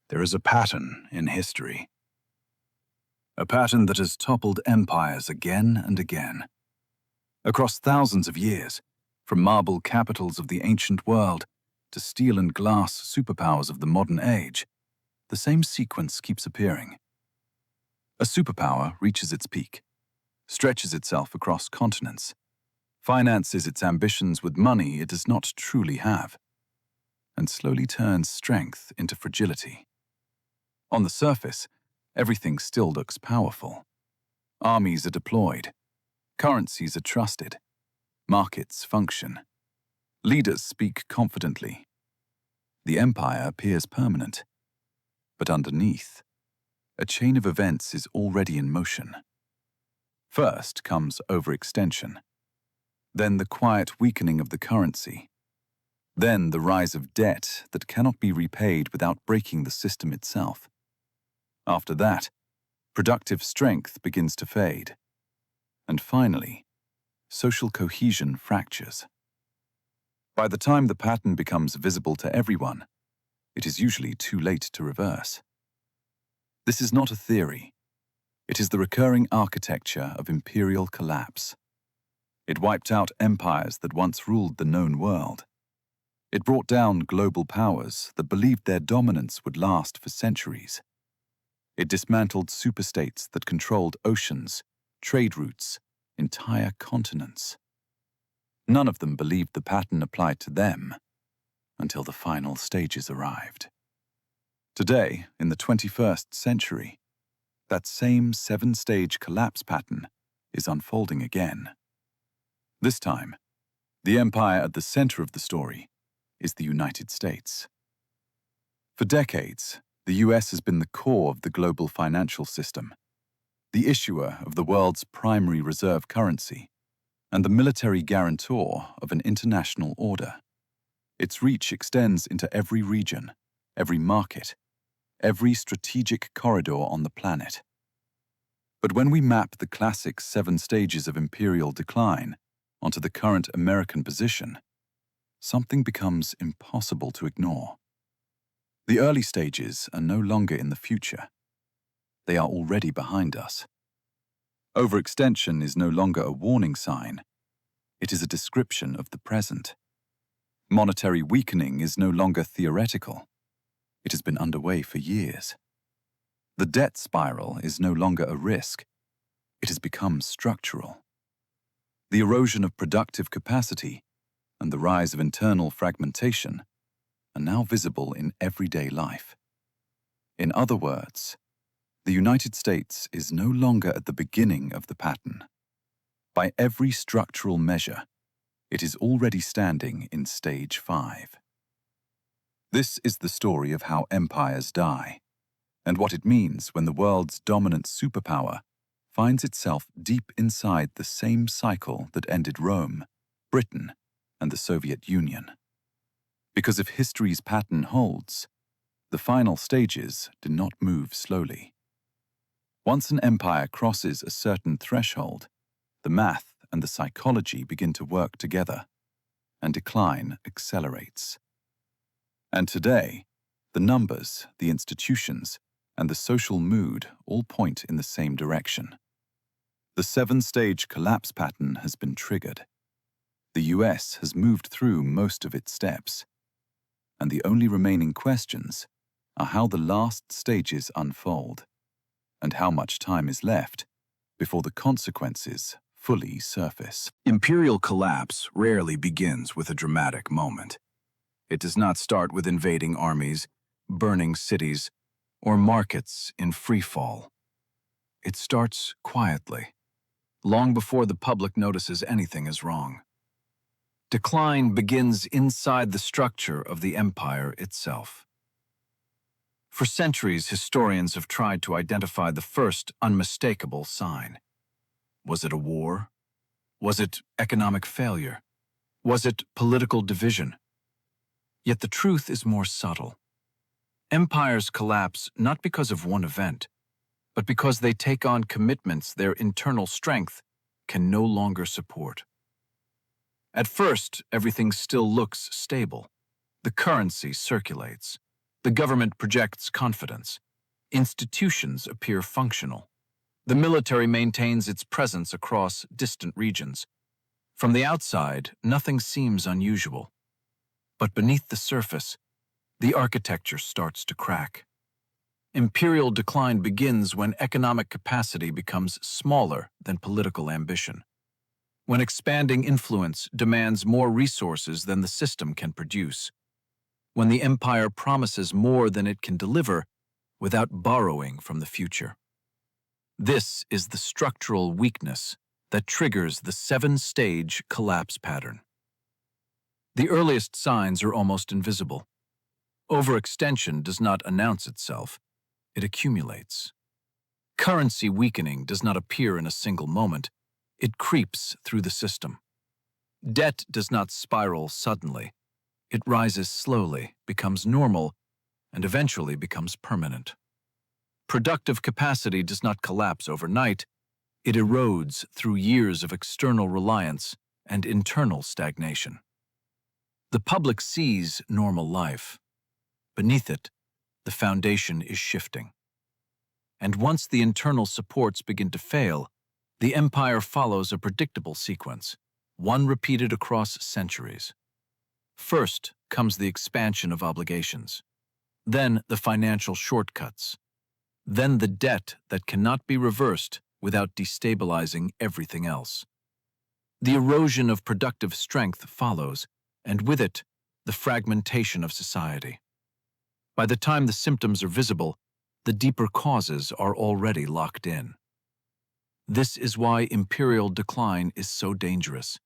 There is a pattern in history. A pattern that has toppled empires again and again. Across thousands of years, from marble capitals of the ancient world to steel and glass superpowers of the modern age, the same sequence keeps appearing. A superpower reaches its peak, stretches itself across continents, finances its ambitions with money it does not truly have, and slowly turns strength into fragility. On the surface, everything still looks powerful. Armies are deployed, currencies are trusted, markets function, leaders speak confidently. The empire appears permanent, but underneath, a chain of events is already in motion. First comes overextension, then the quiet weakening of the currency, then the rise of debt that cannot be repaid without breaking the system itself. After that, productive strength begins to fade. And finally, social cohesion fractures. By the time the pattern becomes visible to everyone, it is usually too late to reverse. This is not a theory. It is the recurring architecture of imperial collapse. It wiped out empires that once ruled the known world. It brought down global powers that believed their dominance would last for centuries. It dismantled superstates that controlled oceans, trade routes, entire continents. None of them believed the pattern applied to them until the final stages arrived. Today, in the 21st century, that same seven-stage collapse pattern is unfolding again. This time, the empire at the center of the story is the United States. For decades, the US has been the core of the global financial system, the issuer of the world's primary reserve currency, and the military guarantor of an international order. Its reach extends into every region, every market, every strategic corridor on the planet. But when we map the classic 7 stages of imperial decline onto the current American position, something becomes impossible to ignore. The early stages are no longer in the future. They are already behind us. Overextension is no longer a warning sign. It is a description of the present. Monetary weakening is no longer theoretical. It has been underway for years. The debt spiral is no longer a risk. It has become structural. The erosion of productive capacity and the rise of internal fragmentation are now visible in everyday life. In other words, the United States is no longer at the beginning of the pattern. By every structural measure, it is already standing in stage 5. This is the story of how empires die, and what it means when the world's dominant superpower finds itself deep inside the same cycle that ended Rome, Britain, and the Soviet Union. Because if history's pattern holds, the final stages do not move slowly. Once an empire crosses a certain threshold, the math and the psychology begin to work together, and decline accelerates. And today, the numbers, the institutions, and the social mood all point in the same direction. The 7-stage collapse pattern has been triggered. The US has moved through most of its steps, and the only remaining questions are how the last stages unfold, and how much time is left before the consequences fully surface. Imperial collapse rarely begins with a dramatic moment. It does not start with invading armies, burning cities, or markets in free fall. It starts quietly, long before the public notices anything is wrong. Decline begins inside the structure of the empire itself. For centuries, historians have tried to identify the first unmistakable sign. Was it a war? Was it economic failure? Was it political division? Yet the truth is more subtle. Empires collapse not because of one event, but because they take on commitments their internal strength can no longer support. At first, everything still looks stable. The currency circulates. The government projects confidence. Institutions appear functional. The military maintains its presence across distant regions. From the outside, nothing seems unusual. But beneath the surface, the architecture starts to crack. Imperial decline begins when economic capacity becomes smaller than political ambition. When expanding influence demands more resources than the system can produce. When the empire promises more than it can deliver without borrowing from the future. This is the structural weakness that triggers the 7-stage collapse pattern. The earliest signs are almost invisible. Overextension does not announce itself, it accumulates. Currency weakening does not appear in a single moment, it creeps through the system. Debt does not spiral suddenly, it rises slowly, becomes normal, and eventually becomes permanent. Productive capacity does not collapse overnight, it erodes through years of external reliance and internal stagnation. The public sees normal life. Beneath it, the foundation is shifting. And once the internal supports begin to fail, the empire follows a predictable sequence, one repeated across centuries. First comes the expansion of obligations, then the financial shortcuts, then the debt that cannot be reversed without destabilizing everything else. The erosion of productive strength follows, and with it, the fragmentation of society. By the time the symptoms are visible, the deeper causes are already locked in. This is why imperial decline is so dangerous.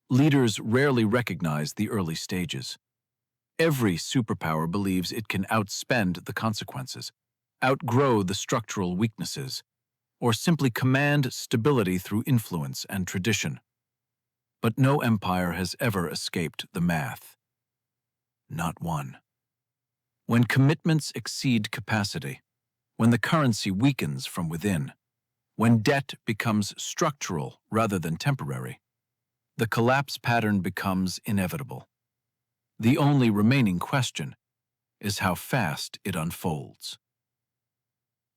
Leaders rarely recognize the early stages. Every superpower believes it can outspend the consequences, outgrow the structural weaknesses, or simply command stability through influence and tradition. But no empire has ever escaped the math. Not one. When commitments exceed capacity, when the currency weakens from within, when debt becomes structural rather than temporary, the collapse pattern becomes inevitable. The only remaining question is how fast it unfolds.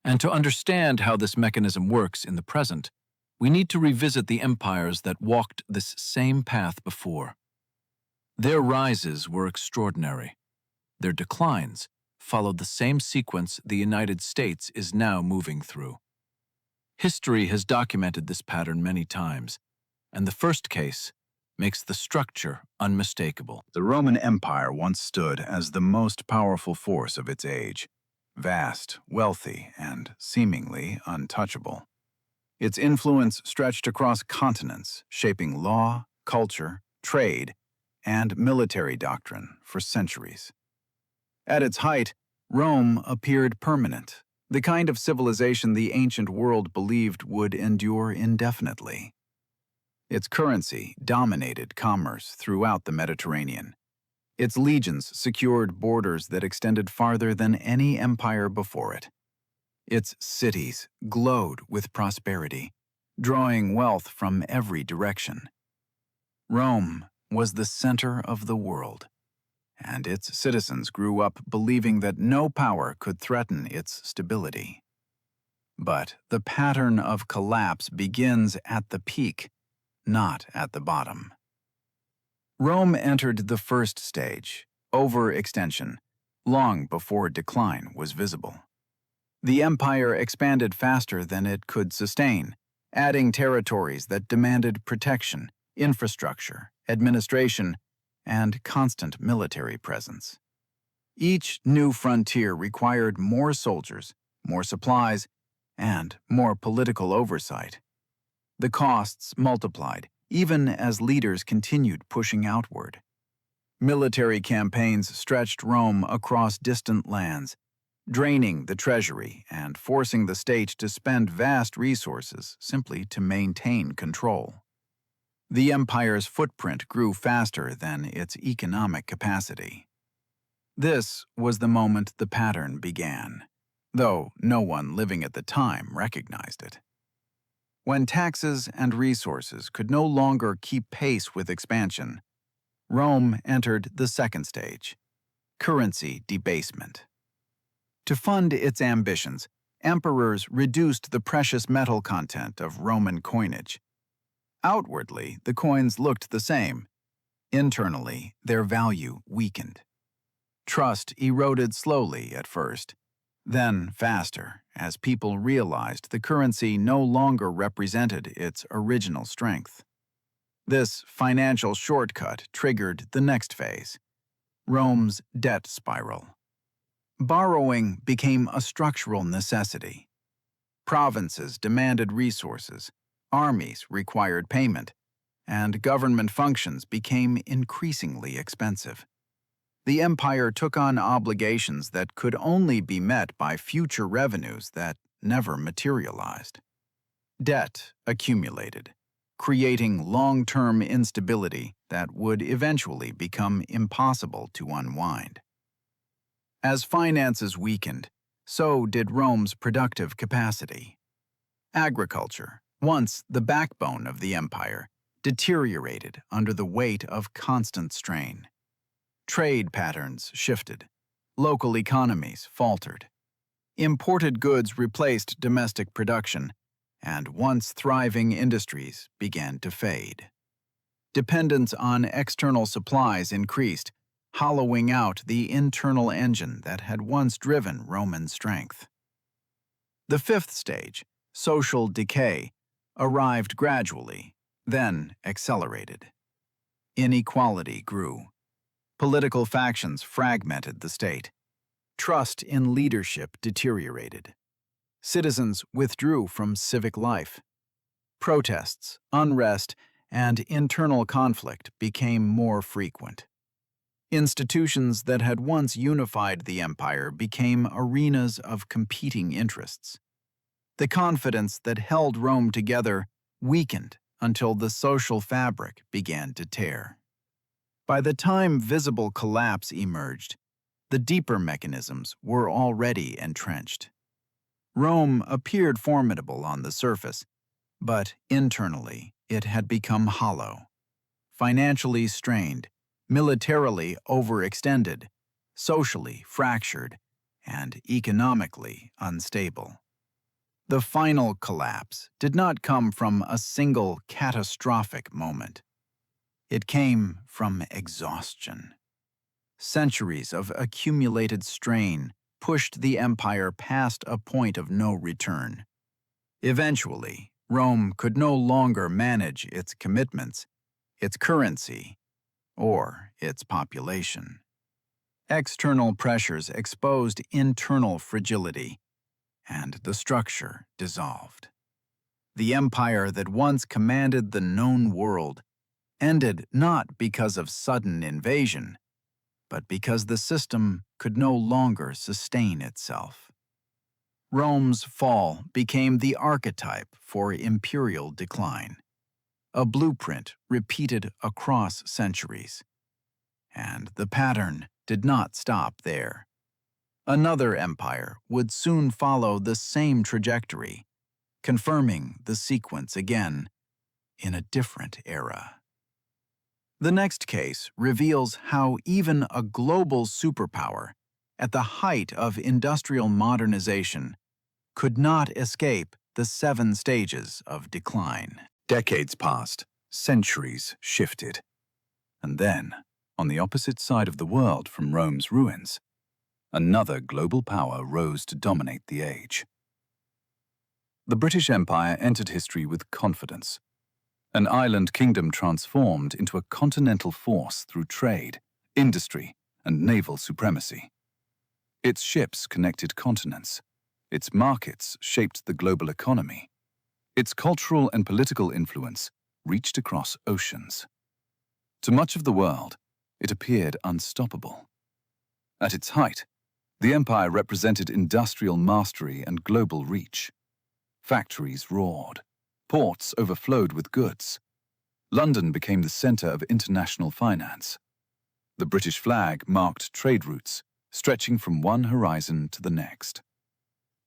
And to understand how this mechanism works in the present, we need to revisit the empires that walked this same path before. Their rises were extraordinary. Their declines followed the same sequence the United States is now moving through. History has documented this pattern many times, and the first case makes the structure unmistakable. The Roman Empire once stood as the most powerful force of its age, vast, wealthy, and seemingly untouchable. Its influence stretched across continents, shaping law, culture, trade, and military doctrine for centuries. At its height, Rome appeared permanent, the kind of civilization the ancient world believed would endure indefinitely. Its currency dominated commerce throughout the Mediterranean. Its legions secured borders that extended farther than any empire before it. Its cities glowed with prosperity, drawing wealth from every direction. Rome was the center of the world, and its citizens grew up believing that no power could threaten its stability. But the pattern of collapse begins at the peak, not at the bottom. Rome entered the first stage, overextension, long before decline was visible. The empire expanded faster than it could sustain, adding territories that demanded protection, infrastructure, administration, and constant military presence. Each new frontier required more soldiers, more supplies, and more political oversight. The costs multiplied, even as leaders continued pushing outward. Military campaigns stretched Rome across distant lands, draining the treasury and forcing the state to spend vast resources simply to maintain control. The empire's footprint grew faster than its economic capacity. This was the moment the pattern began, though no one living at the time recognized it. When taxes and resources could no longer keep pace with expansion, Rome entered the second stage, currency debasement. To fund its ambitions, emperors reduced the precious metal content of Roman coinage. Outwardly, the coins looked the same. Internally, their value weakened. Trust eroded slowly at first, then faster, as people realized the currency no longer represented its original strength. This financial shortcut triggered the next phase: Rome's debt spiral. Borrowing became a structural necessity. Provinces demanded resources, armies required payment, and government functions became increasingly expensive. The empire took on obligations that could only be met by future revenues that never materialized. Debt accumulated, creating long-term instability that would eventually become impossible to unwind. As finances weakened, so did Rome's productive capacity. Agriculture, once the backbone of the empire, deteriorated under the weight of constant strain. Trade patterns shifted. Local economies faltered. Imported goods replaced domestic production, and once thriving industries began to fade. Dependence on external supplies increased, hollowing out the internal engine that had once driven Roman strength. The fifth stage, social decay, arrived gradually, then accelerated. Inequality grew. Political factions fragmented the state. Trust in leadership deteriorated. Citizens withdrew from civic life. Protests, unrest, and internal conflict became more frequent. Institutions that had once unified the empire became arenas of competing interests. The confidence that held Rome together weakened until the social fabric began to tear. By the time visible collapse emerged, the deeper mechanisms were already entrenched. Rome appeared formidable on the surface, but internally it had become hollow. Financially strained, militarily overextended, socially fractured, and economically unstable. The final collapse did not come from a single catastrophic moment. It came from exhaustion. Centuries of accumulated strain pushed the empire past a point of no return. Eventually, Rome could no longer manage its commitments, its currency, or its population. External pressures exposed internal fragility, and the structure dissolved. The empire that once commanded the known world ended not because of sudden invasion, but because the system could no longer sustain itself. Rome's fall became the archetype for imperial decline, a blueprint repeated across centuries. And the pattern did not stop there. Another empire would soon follow the same trajectory, confirming the sequence again in a different era. The next case reveals how even a global superpower, at the height of industrial modernization, could not escape the 7 stages of decline. Decades passed, centuries shifted. And then, on the opposite side of the world from Rome's ruins, another global power rose to dominate the age. The British Empire entered history with confidence. An island kingdom transformed into a continental force through trade, industry, and naval supremacy. Its ships connected continents. Its markets shaped the global economy. Its cultural and political influence reached across oceans. To much of the world, it appeared unstoppable. At its height, the empire represented industrial mastery and global reach. Factories roared. Ports overflowed with goods. London became the center of international finance. The British flag marked trade routes, stretching from one horizon to the next.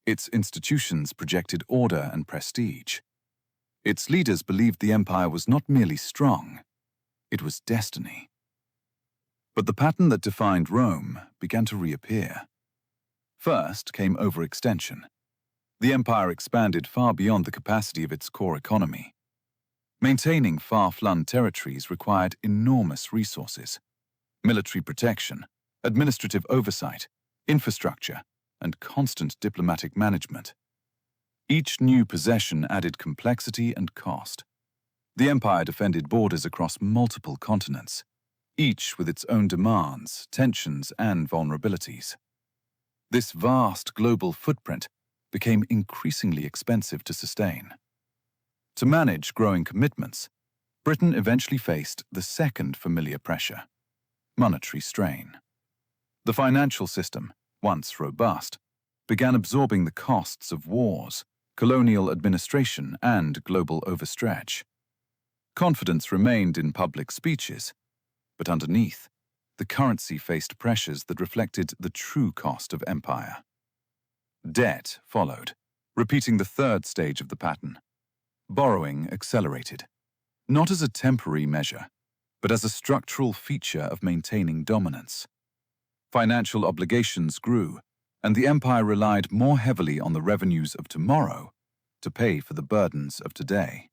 Its institutions projected order and prestige. Its leaders believed the empire was not merely strong, it was destiny. But the pattern that defined Rome began to reappear. First came overextension. The empire expanded far beyond the capacity of its core economy. Maintaining far-flung territories required enormous resources: military protection, administrative oversight, infrastructure, and constant diplomatic management. Each new possession added complexity and cost. The empire defended borders across multiple continents, each with its own demands, tensions, and vulnerabilities. This vast global footprint became increasingly expensive to sustain. To manage growing commitments, Britain eventually faced the second familiar pressure: monetary strain. The financial system, once robust, began absorbing the costs of wars, colonial administration, and global overstretch. Confidence remained in public speeches, but underneath, the currency faced pressures that reflected the true cost of empire. Debt followed, repeating the third stage of the pattern. Borrowing accelerated, not as a temporary measure, but as a structural feature of maintaining dominance. Financial obligations grew, and the empire relied more heavily on the revenues of tomorrow to pay for the burdens of today.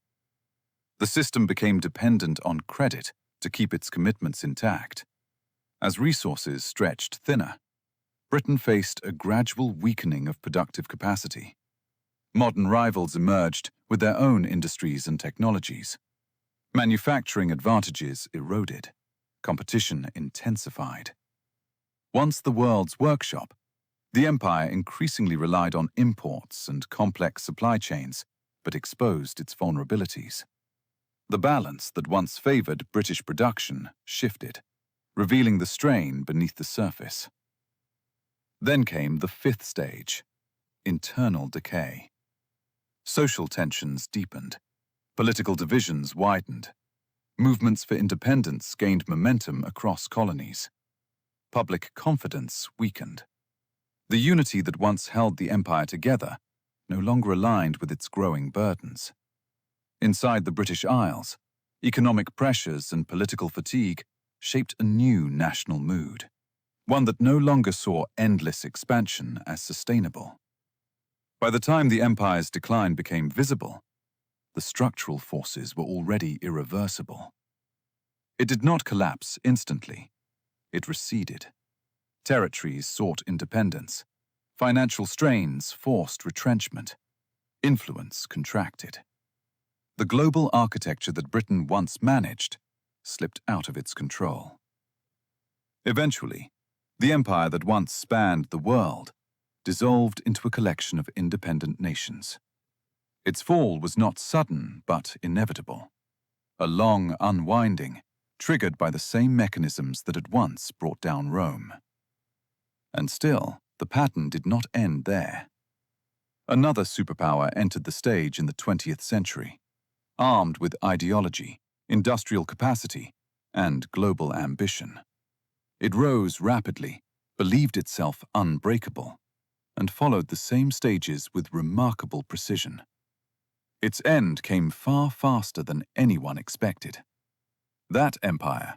The system became dependent on credit to keep its commitments intact. As resources stretched thinner, Britain faced a gradual weakening of productive capacity. Modern rivals emerged with their own industries and technologies. Manufacturing advantages eroded. Competition intensified. Once the world's workshop, the empire increasingly relied on imports and complex supply chains, but exposed its vulnerabilities. The balance that once favored British production shifted, revealing the strain beneath the surface. Then came the fifth stage: internal decay. Social tensions deepened. Political divisions widened. Movements for independence gained momentum across colonies. Public confidence weakened. The unity that once held the empire together no longer aligned with its growing burdens. Inside the British Isles, economic pressures and political fatigue shaped a new national mood, one that no longer saw endless expansion as sustainable. By the time the empire's decline became visible, the structural forces were already irreversible. It did not collapse instantly. It receded. Territories sought independence. Financial strains forced retrenchment. Influence contracted. The global architecture that Britain once managed slipped out of its control. Eventually, the empire that once spanned the world dissolved into a collection of independent nations. Its fall was not sudden, but inevitable. A long unwinding, triggered by the same mechanisms that had once brought down Rome. And still, the pattern did not end there. Another superpower entered the stage in the 20th century, armed with ideology, industrial capacity, and global ambition. It rose rapidly, believed itself unbreakable, and followed the same stages with remarkable precision. Its end came far faster than anyone expected. That empire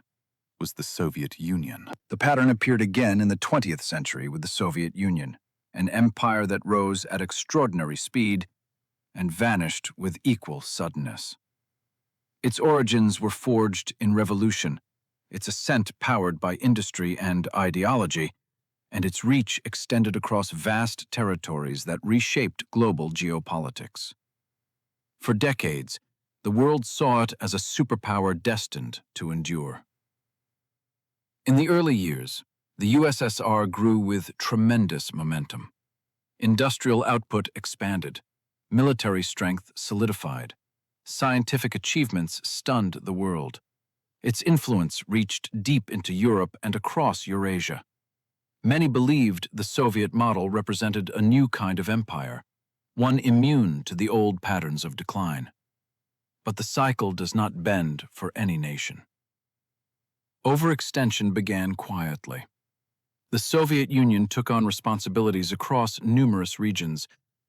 was the Soviet Union. The pattern appeared again in the 20th century with the Soviet Union, an empire that rose at extraordinary speed and vanished with equal suddenness. Its origins were forged in revolution, its ascent powered by industry and ideology, and its reach extended across vast territories that reshaped global geopolitics. For decades, the world saw it as a superpower destined to endure. In the early years, the USSR grew with tremendous momentum. Industrial output expanded, military strength solidified, scientific achievements stunned the world. Its influence reached deep into Europe and across Eurasia. Many believed the Soviet model represented a new kind of empire, one immune to the old patterns of decline. But the cycle does not bend for any nation. Overextension began quietly. The Soviet Union took on responsibilities across numerous regions,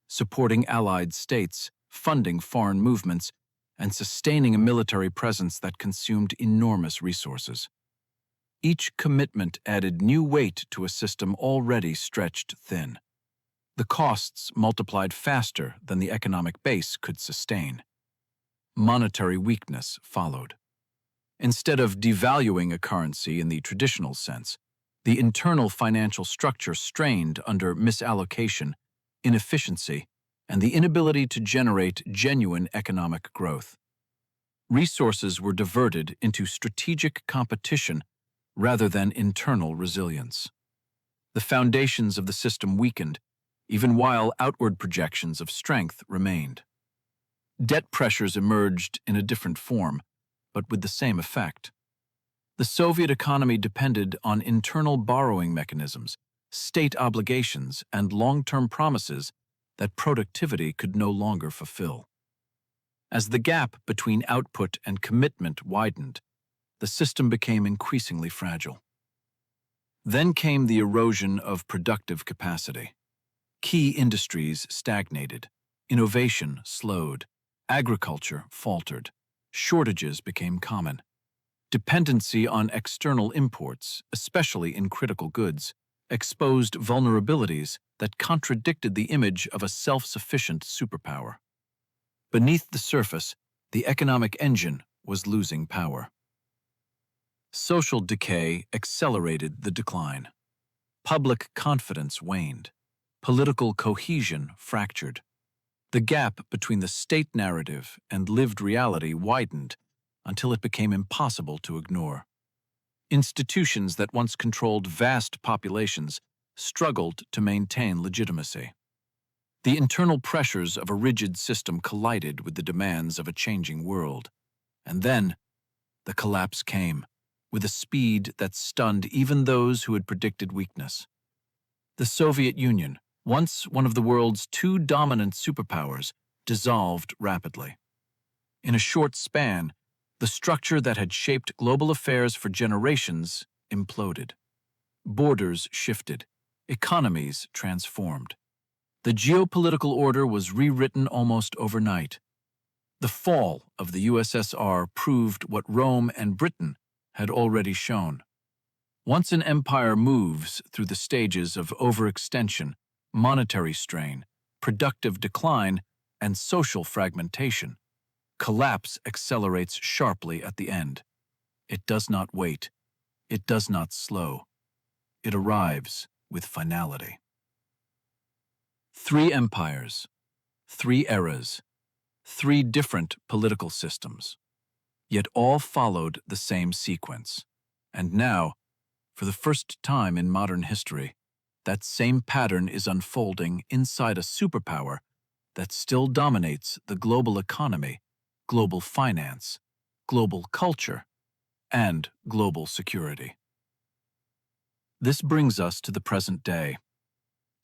supporting allied states, funding foreign movements, and sustaining a military presence that consumed enormous resources. Each commitment added new weight to a system already stretched thin. The costs multiplied faster than the economic base could sustain. Monetary weakness followed. Instead of devaluing a currency in the traditional sense, the internal financial structure strained under misallocation, inefficiency, and the inability to generate genuine economic growth. Resources were diverted into strategic competition rather than internal resilience. The foundations of the system weakened, even while outward projections of strength remained. Debt pressures emerged in a different form, but with the same effect. The Soviet economy depended on internal borrowing mechanisms, state obligations, and long-term promises that productivity could no longer fulfill. As the gap between output and commitment widened, the system became increasingly fragile. Then came the erosion of productive capacity. Key industries stagnated, innovation slowed, agriculture faltered, shortages became common. Dependency on external imports, especially in critical goods, exposed vulnerabilities that contradicted the image of a self-sufficient superpower. Beneath the surface, the economic engine was losing power. Social decay accelerated the decline. Public confidence waned. Political cohesion fractured. The gap between the state narrative and lived reality widened until it became impossible to ignore. Institutions that once controlled vast populations struggled to maintain legitimacy. The internal pressures of a rigid system collided with the demands of a changing world. And then, the collapse came, with a speed that stunned even those who had predicted weakness. The Soviet Union, once one of the world's two dominant superpowers, dissolved rapidly. In a short span, the structure that had shaped global affairs for generations imploded. Borders shifted, economies transformed. The geopolitical order was rewritten almost overnight. The fall of the USSR proved what Rome and Britain had already shown. Once an empire moves through the stages of overextension, monetary strain, productive decline, and social fragmentation, collapse accelerates sharply at the end. It does not wait. It does not slow. It arrives with finality. 3 empires, 3 eras, 3 different political systems, yet all followed the same sequence. And now, for the first time in modern history, that same pattern is unfolding inside a superpower that still dominates the global economy, global finance, global culture, and global security. This brings us to the present day.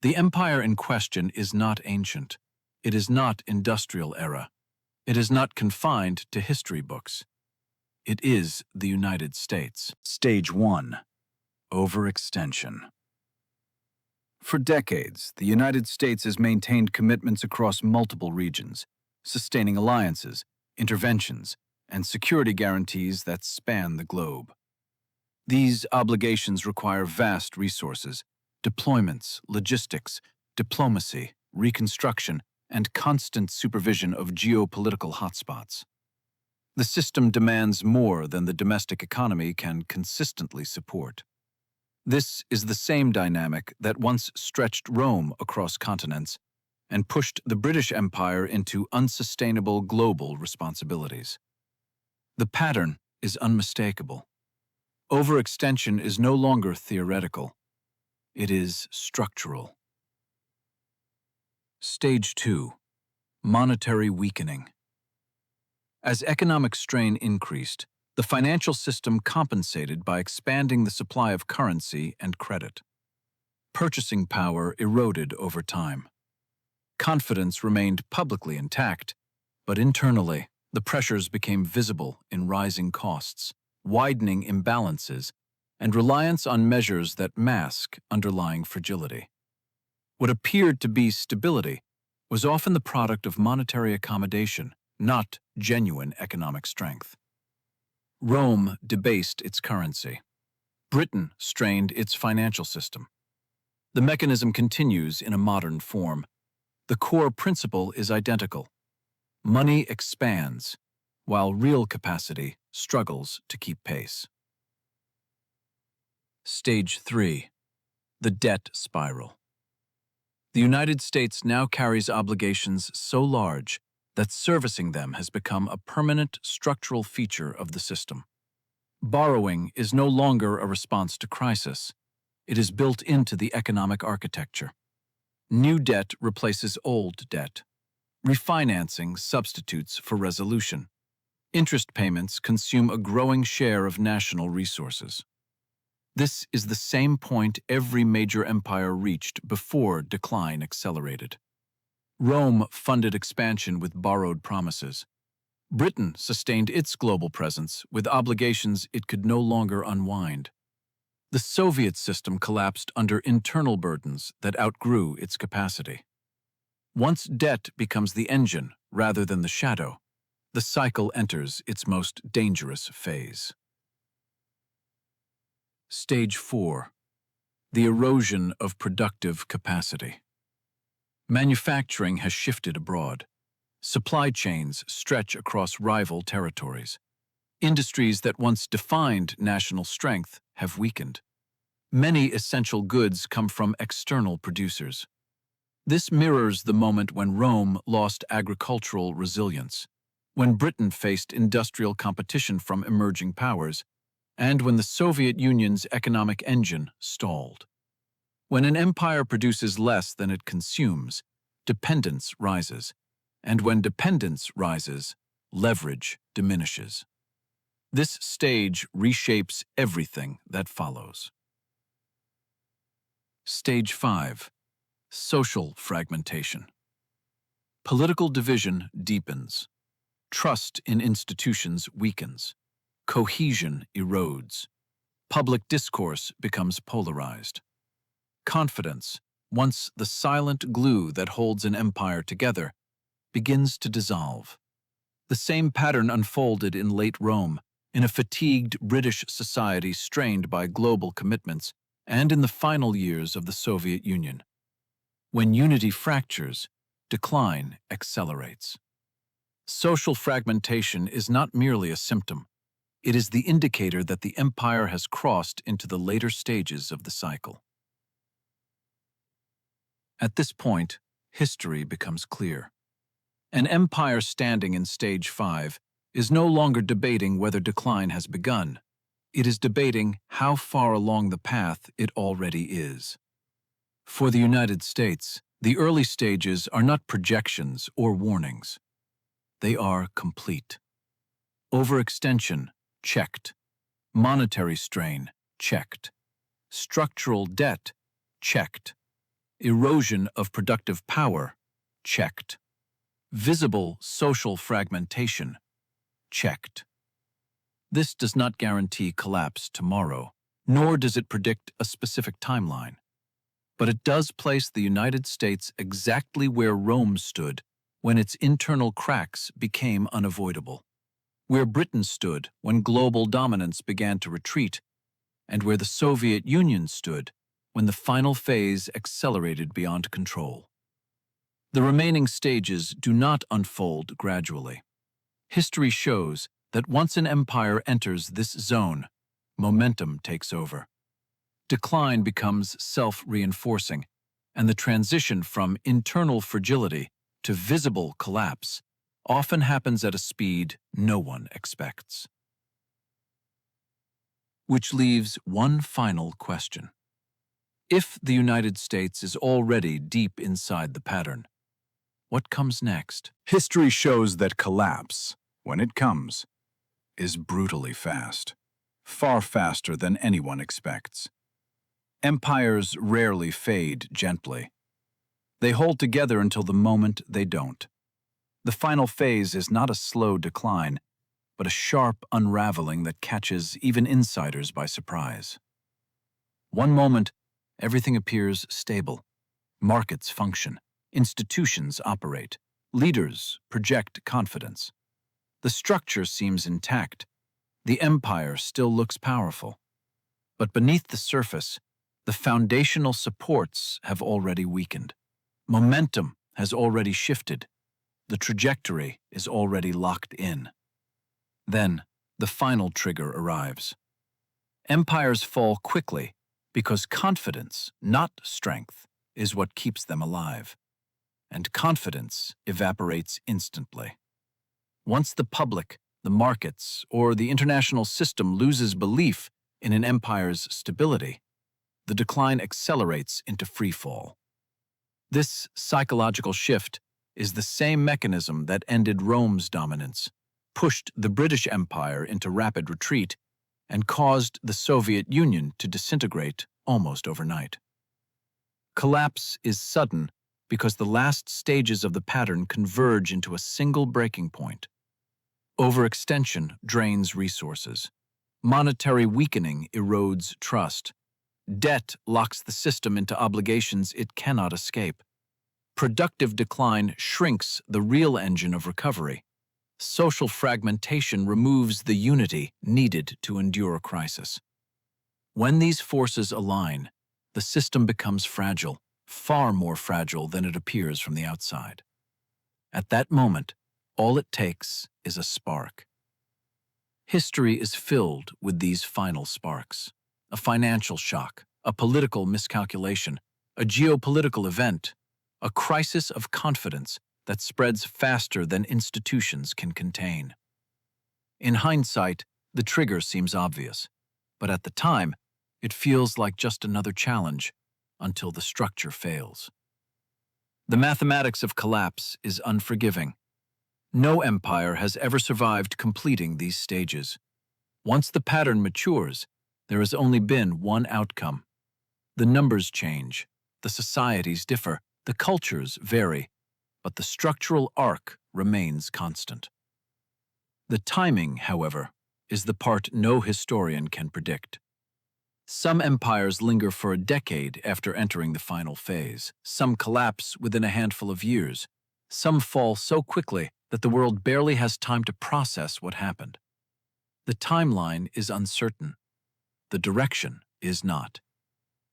The empire in question is not ancient. It is not industrial era. It is not confined to history books. It is the United States. Stage 1. Overextension. For decades, the United States has maintained commitments across multiple regions, sustaining alliances, interventions, and security guarantees that span the globe. These obligations require vast resources, deployments, logistics, diplomacy, reconstruction, and constant supervision of geopolitical hotspots. The system demands more than the domestic economy can consistently support. This is the same dynamic that once stretched Rome across continents and pushed the British Empire into unsustainable global responsibilities. The pattern is unmistakable. Overextension is no longer theoretical. It is structural. Stage 2. Monetary weakening. As economic strain increased, the financial system compensated by expanding the supply of currency and credit. Purchasing power eroded over time. Confidence remained publicly intact, but internally, the pressures became visible in rising costs, widening imbalances, and reliance on measures that mask underlying fragility. What appeared to be stability was often the product of monetary accommodation, not genuine economic strength. Rome debased its currency. Britain strained its financial system. The mechanism continues in a modern form. The core principle is identical. Money expands, while real capacity struggles to keep pace. Stage 3. The debt spiral. The United States now carries obligations so large that servicing them has become a permanent structural feature of the system. Borrowing is no longer a response to crisis. It is built into the economic architecture. New debt replaces old debt. Refinancing substitutes for resolution. Interest payments consume a growing share of national resources. This is the same point every major empire reached before decline accelerated. Rome funded expansion with borrowed promises. Britain sustained its global presence with obligations it could no longer unwind. The Soviet system collapsed under internal burdens that outgrew its capacity. Once debt becomes the engine rather than the shadow, the cycle enters its most dangerous phase. Stage 4. The erosion of productive capacity. Manufacturing has shifted abroad. Supply chains stretch across rival territories. Industries that once defined national strength have weakened. Many essential goods come from external producers. This mirrors the moment when Rome lost agricultural resilience, when Britain faced industrial competition from emerging powers, and when the Soviet Union's economic engine stalled. When an empire produces less than it consumes, dependence rises, and when dependence rises, leverage diminishes. This stage reshapes everything that follows. Stage 5. Social fragmentation. Political division deepens. Trust in institutions weakens. Cohesion erodes. Public discourse becomes polarized. Confidence, once the silent glue that holds an empire together, begins to dissolve. The same pattern unfolded in late Rome, in a fatigued British society strained by global commitments, and in the final years of the Soviet Union. When unity fractures, decline accelerates. Social fragmentation is not merely a symptom. It is the indicator that the empire has crossed into the later stages of the cycle. At this point, history becomes clear. An empire standing in Stage 5 is no longer debating whether decline has begun. It is debating how far along the path it already is. For the United States, the early stages are not projections or warnings. They are complete. Overextension, checked. Monetary strain, checked. Structural debt, checked. Erosion of productive power, checked. Visible social fragmentation, checked. This does not guarantee collapse tomorrow, nor does it predict a specific timeline. But it does place the United States exactly where Rome stood when its internal cracks became unavoidable, where Britain stood when global dominance began to retreat, and where the Soviet Union stood when the final phase accelerated beyond control. The remaining stages do not unfold gradually. History shows that once an empire enters this zone, momentum takes over. Decline becomes self-reinforcing, and the transition from internal fragility to visible collapse often happens at a speed no one expects. Which leaves one final question. If the United States is already deep inside the pattern, what comes next? History shows that collapse, when it comes, is brutally fast, far faster than anyone expects. Empires rarely fade gently. They hold together until the moment they don't. The final phase is not a slow decline, but a sharp unraveling that catches even insiders by surprise. One moment, everything appears stable. Markets function, institutions operate, leaders project confidence. The structure seems intact. The empire still looks powerful. But beneath the surface, the The foundational supports have already weakened. Momentum has already shifted. The trajectory is already locked in. Then, the final trigger arrives. Empires fall quickly because confidence, not strength, is what keeps them alive. And confidence evaporates instantly. Once the public, the markets, or the international system loses belief in an empire's stability, the decline accelerates into freefall. This psychological shift is the same mechanism that ended Rome's dominance, pushed the British Empire into rapid retreat, and caused the Soviet Union to disintegrate almost overnight. Collapse is sudden because the last stages of the pattern converge into a single breaking point. Overextension drains resources. Monetary weakening erodes trust. Debt locks the system into obligations it cannot escape. Productive decline shrinks the real engine of recovery. Social fragmentation removes the unity needed to endure a crisis. When these forces align, the system becomes fragile, far more fragile than it appears from the outside. At that moment, all it takes is a spark. History is filled with these final sparks. A financial shock, a political miscalculation, a geopolitical event, a crisis of confidence that spreads faster than institutions can contain. In hindsight, the trigger seems obvious, but at the time, it feels like just another challenge until the structure fails. The mathematics of collapse is unforgiving. No empire has ever survived completing these stages. Once the pattern matures, there has only been one outcome. The numbers change, the societies differ, the cultures vary, but the structural arc remains constant. The timing, however, is the part no historian can predict. Some empires linger for a decade after entering the final phase. Some collapse within a handful of years. Some fall so quickly that the world barely has time to process what happened. The timeline is uncertain. The direction is not.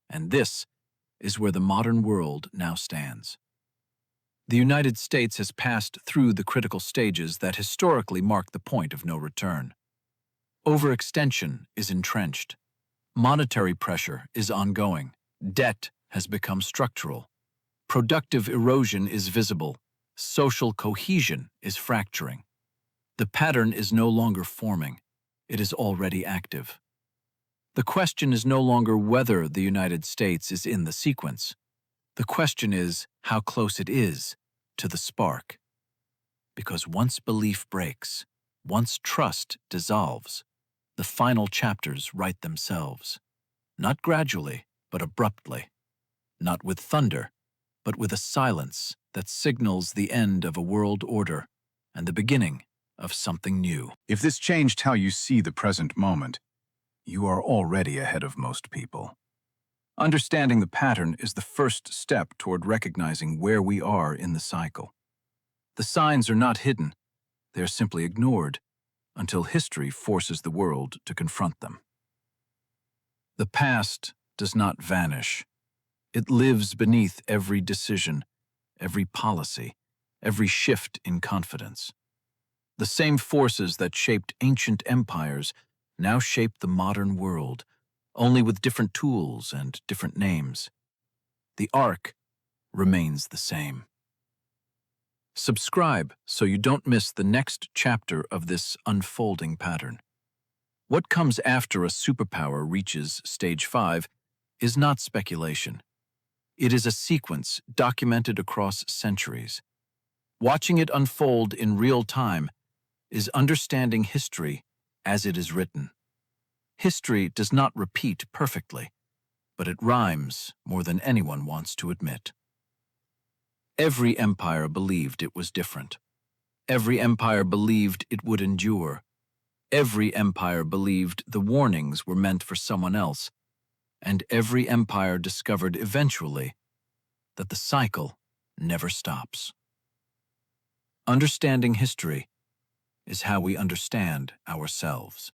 And this is where the modern world now stands. The United States has passed through the critical stages that historically mark the point of no return. Overextension is entrenched. Monetary pressure is ongoing. Debt has become structural. Productive erosion is visible. Social cohesion is fracturing. The pattern is no longer forming. It is already active. The question is no longer whether the United States is in the sequence. The question is how close it is to the spark. Because once belief breaks, once trust dissolves, the final chapters write themselves. Not gradually, but abruptly. Not with thunder, but with a silence that signals the end of a world order and the beginning of something new. If this changed how you see the present moment, you are already ahead of most people. Understanding the pattern is the first step toward recognizing where we are in the cycle. The signs are not hidden, they are simply ignored until history forces the world to confront them. The past does not vanish. It lives beneath every decision, every policy, every shift in confidence. The same forces that shaped ancient empires now shape the modern world, only with different tools and different names. The arc remains the same. Subscribe so you don't miss the next chapter of this unfolding pattern. What comes after a superpower reaches stage 5 is not speculation. It is a sequence documented across centuries. Watching it unfold in real time is understanding history as it is written. History does not repeat perfectly, but it rhymes more than anyone wants to admit. Every empire believed it was different. Every empire believed it would endure. Every empire believed the warnings were meant for someone else, and every empire discovered eventually that the cycle never stops. Understanding history is how we understand ourselves.